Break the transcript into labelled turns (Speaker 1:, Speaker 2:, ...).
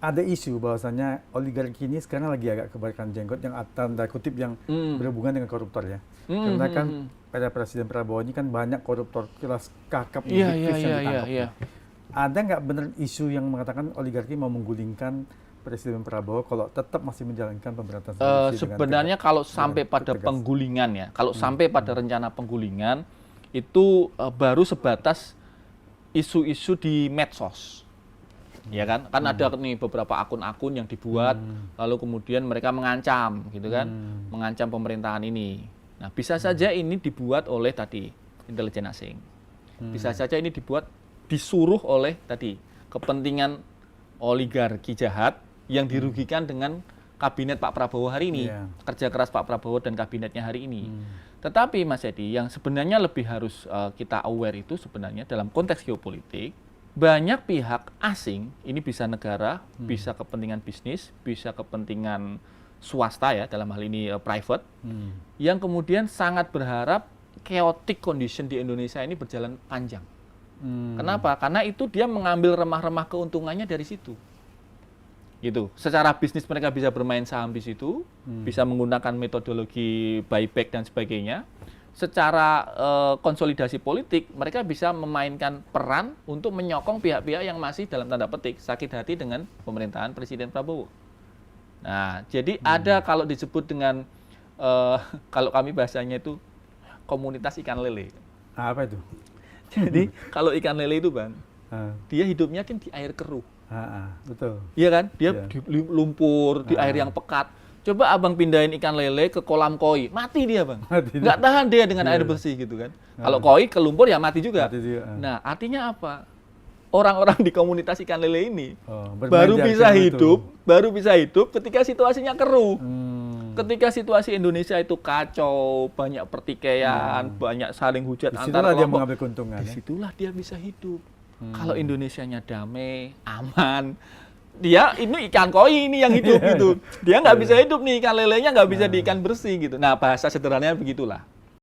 Speaker 1: ada isu bahwasannya oligarki ini sekarang lagi agak kebalikan jenggot yang tanda kutip yang berhubungan dengan koruptor ya. Karena kan pada Presiden Prabowo ini kan banyak koruptor kelas kakap yang ditangkap. Ada nggak benar isu yang mengatakan oligarki mau menggulingkan Presiden Prabowo kalau tetap masih menjalankan pemberantasan korupsi?
Speaker 2: Sebenarnya kalau sampai pada penggulingan ya, kalau sampai pada rencana penggulingan itu baru sebatas isu-isu di medsos. Ya kan ada nih beberapa akun-akun yang dibuat lalu kemudian mereka mengancam gitu kan, mengancam pemerintahan ini. Nah, bisa saja ini dibuat oleh tadi intelijen asing. Bisa saja ini disuruh oleh tadi kepentingan oligarki jahat yang dirugikan dengan kabinet Pak Prabowo hari ini, kerja keras Pak Prabowo dan kabinetnya hari ini. Tetapi Mas Edi, yang sebenarnya lebih harus kita aware itu sebenarnya dalam konteks geopolitik, banyak pihak asing, ini bisa negara, bisa kepentingan bisnis, bisa kepentingan swasta ya, dalam hal ini private, yang kemudian sangat berharap chaotic condition di Indonesia ini berjalan panjang. Kenapa? Karena itu dia mengambil remah-remah keuntungannya dari situ. Gitu. Secara bisnis mereka bisa bermain saham di situ, bisa menggunakan metodologi buyback dan sebagainya. Secara konsolidasi politik, mereka bisa memainkan peran untuk menyokong pihak-pihak yang masih dalam tanda petik sakit hati dengan pemerintahan Presiden Prabowo. Nah, jadi ada kalau disebut dengan, kalau kami bahasanya itu komunitas ikan lele.
Speaker 1: Apa itu?
Speaker 2: Jadi kalau ikan lele itu Bang, dia hidupnya kan di air keruh.
Speaker 1: Betul.
Speaker 2: Iya kan? Dia di lumpur, di air yang pekat. Coba abang pindahin ikan lele ke kolam koi, mati dia bang. Nggak tahan dia dengan air bersih gitu kan. Kalau koi ke lumpur ya mati juga. Nah artinya apa? Orang-orang di komunitas ikan lele ini baru bisa hidup ketika situasinya keruh. Ketika situasi Indonesia itu kacau, banyak pertikaian, banyak saling hujat antar kelompok.
Speaker 1: Dia mengambil keuntungan.
Speaker 2: Disitulah dia bisa hidup. Kalau Indonesianya damai, aman, dia ini ikan koi ini yang hidup gitu. Dia nggak bisa hidup nih, ikan lelenya nggak bisa di ikan bersih gitu. Nah bahasa sederhananya begitulah.